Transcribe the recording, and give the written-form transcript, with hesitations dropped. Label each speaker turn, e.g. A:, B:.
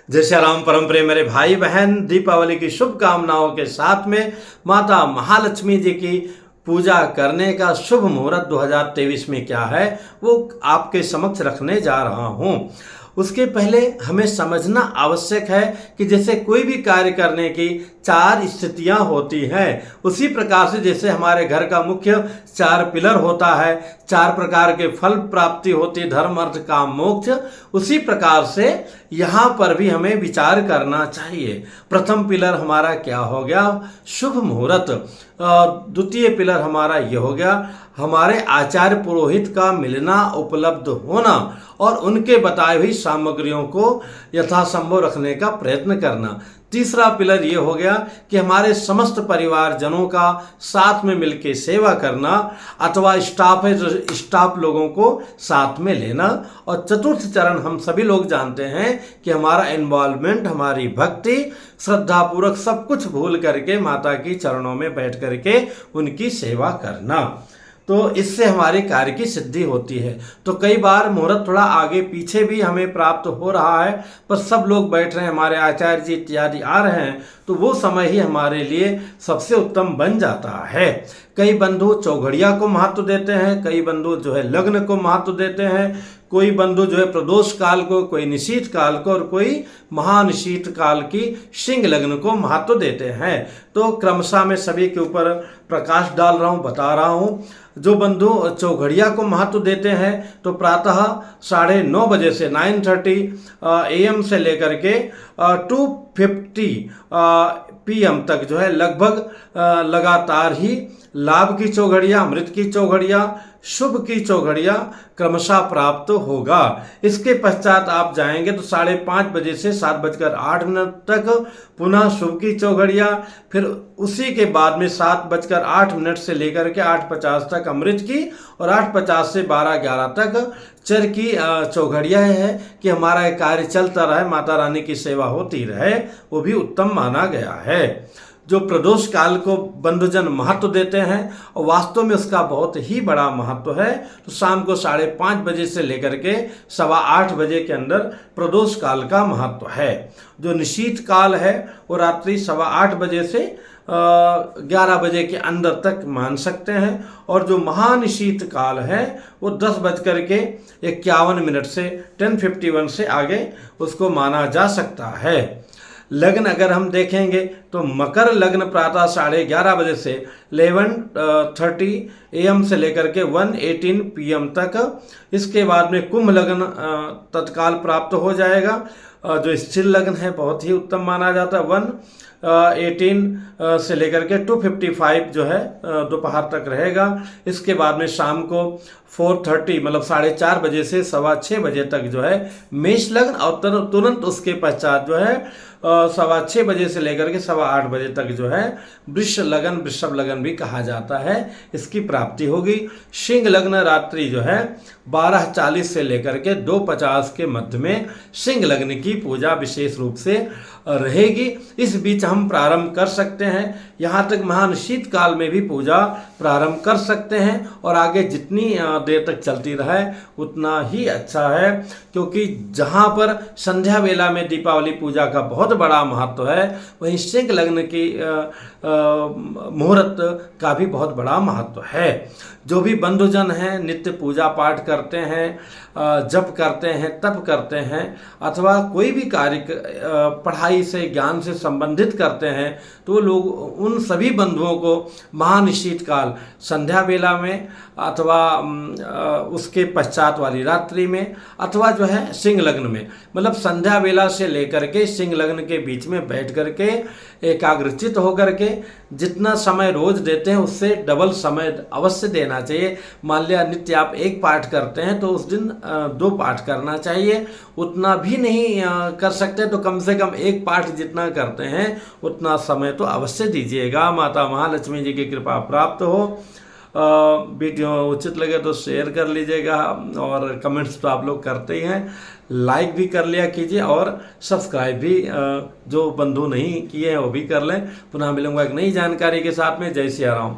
A: जय श्री राम। परम प्रिय मेरे भाई बहन, दीपावली की शुभकामनाओं के साथ में माता महालक्ष्मी जी की पूजा करने का शुभ मुहूर्त 2023 में क्या है वो आपके समक्ष रखने जा रहा हूँ। उसके पहले हमें समझना आवश्यक है कि जैसे कोई भी कार्य करने की 4 स्थितियां होती हैं, उसी प्रकार से जैसे हमारे घर का मुख्य 4 पिलर होता है, 4 प्रकार के फल प्राप्ति होती, धर्म अर्थ काम मोक्ष, उसी प्रकार से यहाँ पर भी हमें विचार करना चाहिए। प्रथम पिलर हमारा क्या हो गया? शुभ मुहूर्त। द्वितीय पिलर हमारा ये हो गया हमारे आचार्य पुरोहित का मिलना, उपलब्ध होना और उनके बताई हुई सामग्रियों को यथासंभव रखने का प्रयत्न करना। तीसरा पिलर ये हो गया कि हमारे समस्त परिवारजनों का साथ में मिलकर सेवा करना अथवा स्टाफ लोगों को साथ में लेना। और चतुर्थ चरण हम सभी लोग जानते हैं कि हमारा इन्वॉल्वमेंट, हमारी भक्ति, श्रद्धापूर्वक सब कुछ भूल करके माता की चरणों में बैठ करके उनकी सेवा करना। तो इससे हमारे कार्य की सिद्धि होती है। तो कई बार मुहूर्त थोड़ा आगे पीछे भी हमें प्राप्त हो रहा है, पर सब लोग बैठ रहे हैं, हमारे आचार्य जी इत्यादि आ रहे हैं, तो वो समय ही हमारे लिए सबसे उत्तम बन जाता है। कई बंधु चौघड़िया को महत्व देते हैं, कई बंधु जो है लग्न को महत्व देते हैं, कोई बंधु जो है प्रदोष काल को, कोई निशीथ काल को और कोई महानिशीथ काल की सिंह लग्न को महत्व देते हैं। तो क्रमशः मैं सभी के ऊपर प्रकाश डाल रहा हूँ, बता रहा हूँ। जो बंधु चौघड़िया को महत्व देते हैं तो प्रातः 9:30 बजे से 9:30 AM से लेकर के 2:50 PM तक जो है लगभग लगातार ही लाभ की चौघड़िया, अमृत की चौघड़िया, शुभ की चौघड़िया क्रमशः प्राप्त होगा। इसके पश्चात आप जाएंगे तो 5:30 बजे से 7:08 तक पुनः शुभ की चौघड़िया, फिर उसी के बाद में 7:08 से लेकर के 8:50 तक अमृत की और 8:50 से 12:11 तक चर की चौघड़िया है कि हमारा कार्य चलता रहे, माता रानी की सेवा होती रहे, वो भी उत्तम माना गया है। जो प्रदोष काल को बंधुजन महत्व देते हैं और वास्तव में उसका बहुत ही बड़ा महत्व है। तो शाम को 5:30 बजे से लेकर के 8:15 बजे के अंदर प्रदोष काल का महत्व है। जो निशीथ काल है वो रात्रि 8:15 बजे से 11 बजे के अंदर तक मान सकते हैं, और जो महानिशीथ काल है वो 10:51 से 10:51 से आगे उसको माना जा सकता है। लग्न अगर हम देखेंगे तो मकर लग्न प्रातः 11:30 बजे से 11:30 AM से लेकर के 1:18 PM तक। इसके बाद में कुंभ लग्न तत्काल प्राप्त हो जाएगा। जो स्थिर लग्न है बहुत ही उत्तम माना जाता है। 1:18 से लेकर के 2:55 जो है दोपहर तक रहेगा। इसके बाद में शाम को 4:30 मतलब 4:30 बजे से 6:15 बजे तक जो है मेष लग्न, और तुरंत उसके पश्चात जो है 6:15 बजे से लेकर के 8:15 बजे तक जो है वृषभ लगन भी कहा जाता है, इसकी प्राप्ति होगी। सिंह लग्न रात्रि जो है 12:40 से लेकर के 2:50 के मध्य में सिंह लग्न की पूजा विशेष रूप से रहेगी। इस बीच हम प्रारंभ कर सकते हैं, यहाँ तक महानिशीथ काल में भी पूजा प्रारंभ कर सकते हैं, और आगे जितनी देर तक चलती रहे उतना ही अच्छा है, क्योंकि जहाँ पर संध्या वेला में दीपावली पूजा का बहुत बड़ा महत्व है, वहीं सिंह लग्न की मुहूर्त का भी बहुत बड़ा महत्व है। जो भी बंधुजन हैं नित्य पूजा पाठ करते हैं, जप करते हैं, तप करते हैं, अथवा कोई भी कार्य पढ़ाई से, ज्ञान से संबंधित करते हैं, तो लोग उन सभी बंधुओं को महानिशीथ काल संध्या वेला में अथवा उसके पश्चात वाली रात्रि में, अथवा जो है सिंह लग्न में, मतलब संध्या वेला से लेकर के सिंह लग्न के बीच में बैठ करके एकाग्रचित होकर के जितना समय रोज देते हैं उससे डबल समय अवश्य देना चाहिए। मान लिया नित्य आप 1 पाठ करते हैं तो उस दिन 2 पाठ करना चाहिए। उतना भी नहीं कर सकते तो कम से कम 1 पाठ जितना करते हैं उतना समय तो अवश्य दीजिएगा। माता महालक्ष्मी जी की कृपा प्राप्त हो। वीडियो उचित लगे तो शेयर कर लीजिएगा, और कमेंट्स तो आप लोग करते ही हैं, लाइक भी कर लिया कीजिए, और सब्सक्राइब भी जो बंधु नहीं किए हैं वो भी कर लें। पुनः मिलूंगा एक नई जानकारी के साथ में। जय सिया राम।